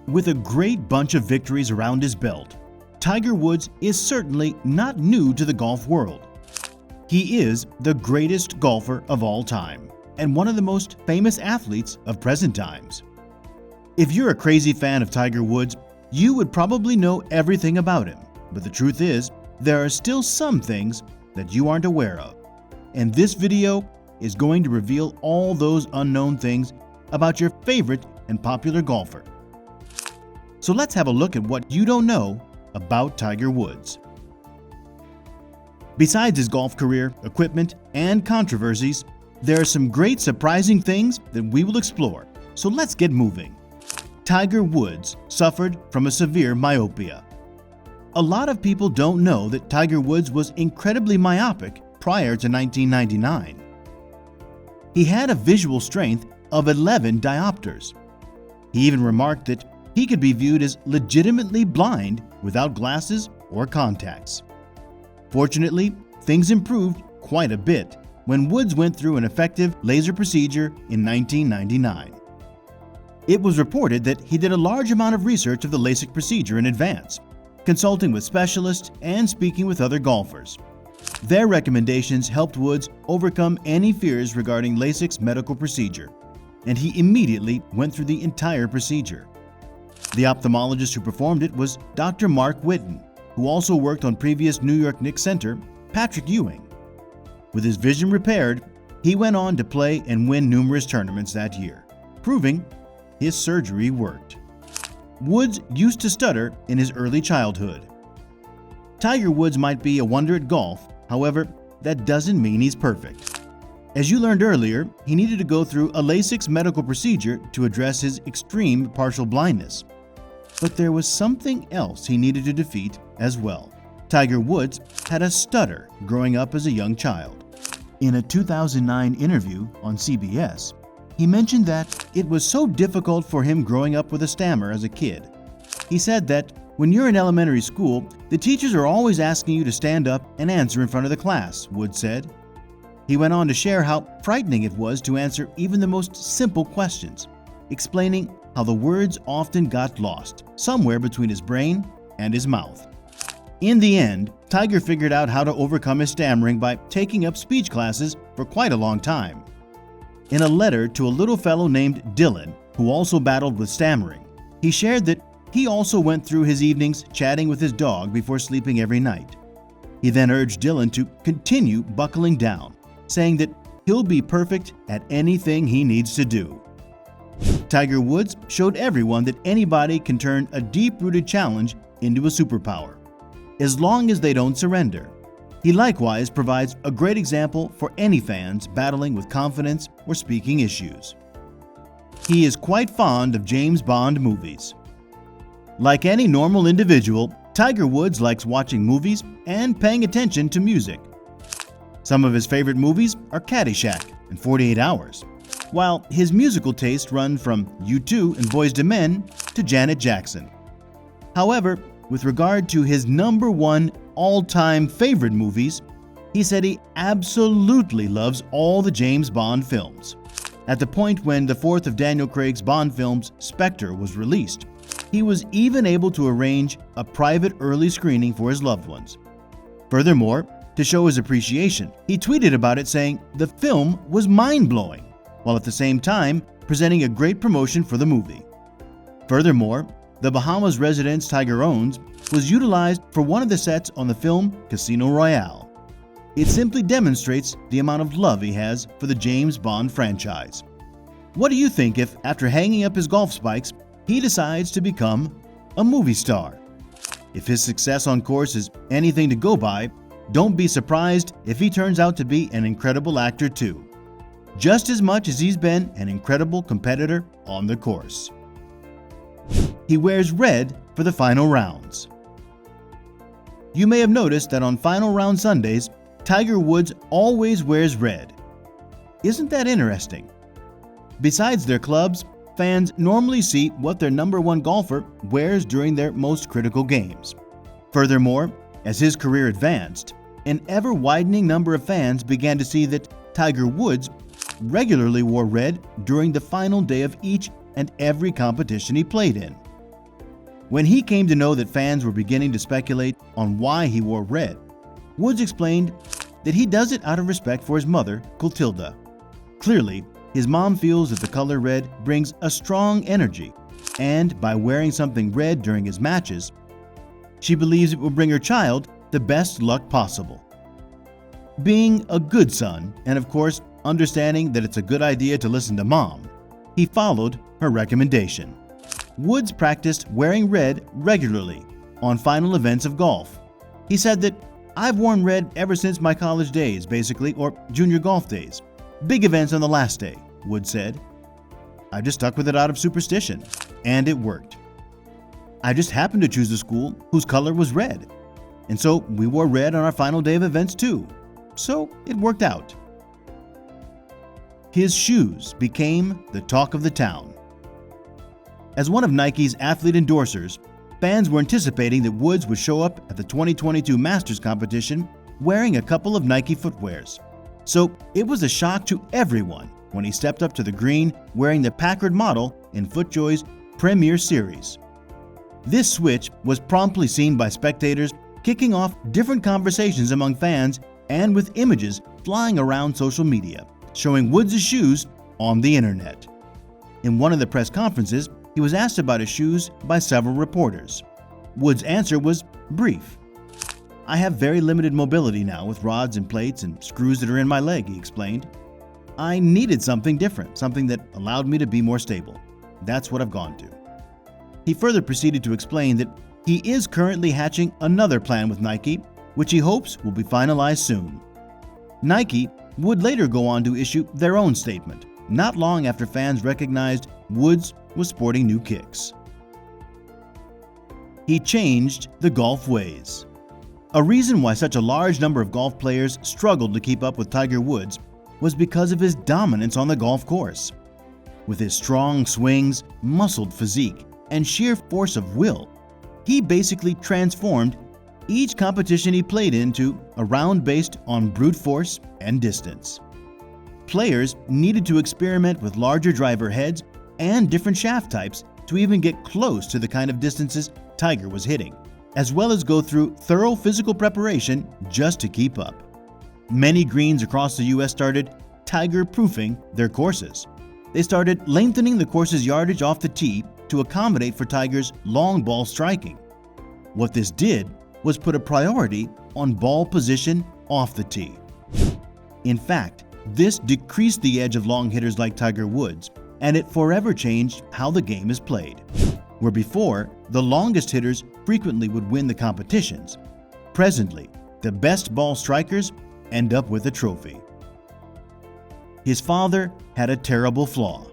With a great bunch of victories around his belt, Tiger Woods is certainly not new to the golf world. He is the greatest golfer of all time and one of the most famous athletes of present times. If you're a crazy fan of Tiger Woods, you would probably know everything about him, but the truth is, there are still some things that you aren't aware of. And this video is going to reveal all those unknown things about your favorite and popular golfer. So let's have a look at what you don't know about Tiger Woods. Besides his golf career, equipment, and controversies, there are some great surprising things that we will explore. So let's get moving. Tiger Woods suffered from a severe myopia. A lot of people don't know that Tiger Woods was incredibly myopic prior to 1999. He had a visual strength of 11 diopters. He even remarked that he could be viewed as legitimately blind without glasses or contacts. Fortunately, things improved quite a bit when Woods went through an effective laser procedure in 1999. It was reported that he did a large amount of research of the LASIK procedure in advance, consulting with specialists and speaking with other golfers. Their recommendations helped Woods overcome any fears regarding LASIK's medical procedure, and he immediately went through the entire procedure. The ophthalmologist who performed it was Dr. Mark Whitten, who also worked on previous New York Knicks center Patrick Ewing. With his vision repaired, he went on to play and win numerous tournaments that year, proving his surgery worked. Woods used to stutter in his early childhood. Tiger Woods might be a wonder at golf, however, that doesn't mean he's perfect. As you learned earlier, he needed to go through a LASIK medical procedure to address his extreme partial blindness. But there was something else he needed to defeat as well. Tiger Woods had a stutter growing up as a young child. In a 2009 interview on CBS, he mentioned that it was so difficult for him growing up with a stammer as a kid. He said that when you're in elementary school, the teachers are always asking you to stand up and answer in front of the class, Woods said. He went on to share how frightening it was to answer even the most simple questions, explaining how the words often got lost somewhere between his brain and his mouth. In the end, Tiger figured out how to overcome his stammering by taking up speech classes for quite a long time. In a letter to a little fellow named Dylan, who also battled with stammering, he shared that he also went through his evenings chatting with his dog before sleeping every night. He then urged Dylan to continue buckling down, saying that he'll be perfect at anything he needs to do. Tiger Woods showed everyone that anybody can turn a deep-rooted challenge into a superpower, as long as they don't surrender. He likewise provides a great example for any fans battling with confidence or speaking issues. He is quite fond of James Bond movies. Like any normal individual, Tiger Woods likes watching movies and paying attention to music. Some of his favorite movies are Caddyshack and 48 Hours, while his musical tastes run from U2 and Boyz II Men to Janet Jackson. However, with regard to his #1 all-time favorite movies, he said he absolutely loves all the James Bond films. At the point when the fourth of Daniel Craig's Bond films, Spectre, was released, he was even able to arrange a private early screening for his loved ones. Furthermore, to show his appreciation, he tweeted about it saying the film was mind-blowing, while at the same time presenting a great promotion for the movie. Furthermore, the Bahamas residence Tiger owns was utilized for one of the sets on the film Casino Royale. It simply demonstrates the amount of love he has for the James Bond franchise. What do you think if, after hanging up his golf spikes, he decides to become a movie star? If his success on course is anything to go by, don't be surprised if he turns out to be an incredible actor too, just as much as he's been an incredible competitor on the course. He wears red for the final rounds. You may have noticed that on final round Sundays, Tiger Woods always wears red. Isn't that interesting? Besides their clubs, fans normally see what their #1 golfer wears during their most critical games. Furthermore, as his career advanced, an ever-widening number of fans began to see that Tiger Woods regularly wore red during the final day of each and every competition he played in. When he came to know that fans were beginning to speculate on why he wore red, Woods explained that he does it out of respect for his mother, Clotilda. Clearly, his mom feels that the color red brings a strong energy, and by wearing something red during his matches, she believes it will bring her child the best luck possible. Being a good son, and of course, understanding that it's a good idea to listen to mom, he followed her recommendation. Woods practiced wearing red regularly on final events of golf. He said that, "I've worn red ever since my college days, basically, or junior golf days. Big events on the last day," Woods said. "I just stuck with it out of superstition, and it worked. I just happened to choose a school whose color was red, and so we wore red on our final day of events too. So it worked out." His shoes became the talk of the town. As one of Nike's athlete endorsers, fans were anticipating that Woods would show up at the 2022 Masters competition wearing a couple of Nike footwears. So it was a shock to everyone when he stepped up to the green wearing the Packard model in FootJoy's Premier Series. This switch was promptly seen by spectators, kicking off different conversations among fans and with images flying around social media, showing Woods' shoes on the internet. In one of the press conferences, he was asked about his shoes by several reporters. Woods' answer was brief. "I have very limited mobility now with rods and plates and screws that are in my leg," he explained. "I needed something different, something that allowed me to be more stable. That's what I've gone to." He further proceeded to explain that he is currently hatching another plan with Nike, which he hopes will be finalized soon. Nike would later go on to issue their own statement, not long after fans recognized Woods was sporting new kicks. He changed the golf ways. A reason why such a large number of golf players struggled to keep up with Tiger Woods was because of his dominance on the golf course. With his strong swings, muscled physique, and sheer force of will, he basically transformed each competition he played into a round based on brute force and distance. Players needed to experiment with larger driver heads and different shaft types to even get close to the kind of distances Tiger was hitting, as well as go through thorough physical preparation just to keep up. Many greens across the U.S. started Tiger-proofing their courses. They started lengthening the course's yardage off the tee to accommodate for Tiger's long ball striking. What this did was put a priority on ball position off the tee. In fact, this decreased the edge of long hitters like Tiger Woods, and it forever changed how the game is played. Where before, the longest hitters frequently would win the competitions, presently, the best ball strikers end up with a trophy. His father had a terrible flaw.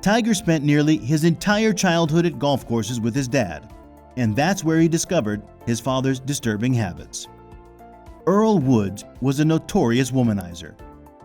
Tiger spent nearly his entire childhood at golf courses with his dad, and that's where he discovered his father's disturbing habits. Earl Woods was a notorious womanizer,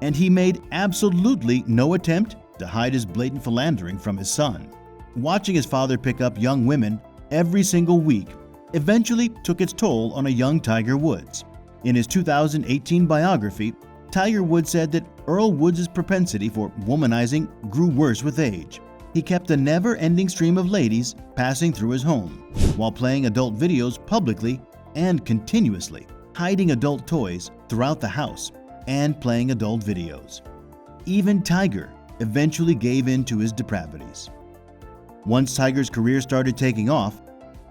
and he made absolutely no attempt to hide his blatant philandering from his son. Watching his father pick up young women every single week eventually took its toll on a young Tiger Woods. In his 2018 biography, Tiger Woods said that Earl Woods' propensity for womanizing grew worse with age. He kept a never-ending stream of ladies passing through his home, while playing adult videos publicly and continuously, hiding adult toys throughout the house, and playing adult videos. Even Tiger eventually gave in to his depravities. Once Tiger's career started taking off,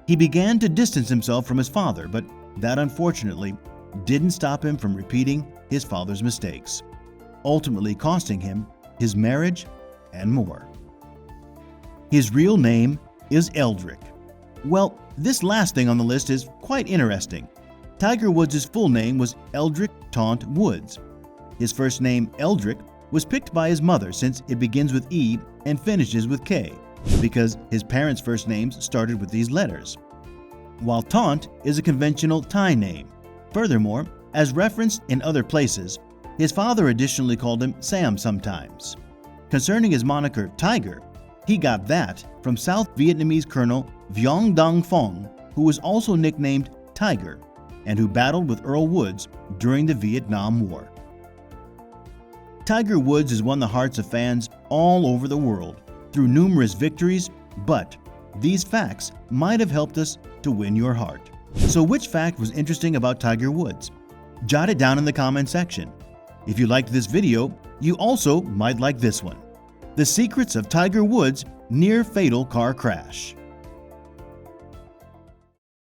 he began to distance himself from his father, but that unfortunately didn't stop him from repeating his father's mistakes, ultimately costing him his marriage and more. His real name is Eldrick. Well, this last thing on the list is quite interesting. Tiger Woods' full name was Eldrick Taunt Woods. His first name, Eldrick, was picked by his mother since it begins with E and finishes with K, because his parents' first names started with these letters. While Taunt is a conventional Thai name. Furthermore, as referenced in other places, his father additionally called him Sam sometimes. Concerning his moniker Tiger, he got that from South Vietnamese Colonel Vuong Dong Phong, who was also nicknamed Tiger, and who battled with Earl Woods during the Vietnam War. Tiger Woods has won the hearts of fans all over the world through numerous victories, but these facts might have helped us to win your heart. So which fact was interesting about Tiger Woods? Jot it down in the comment section. If you liked this video, you also might like this one: the secrets of Tiger Woods' near-fatal car crash.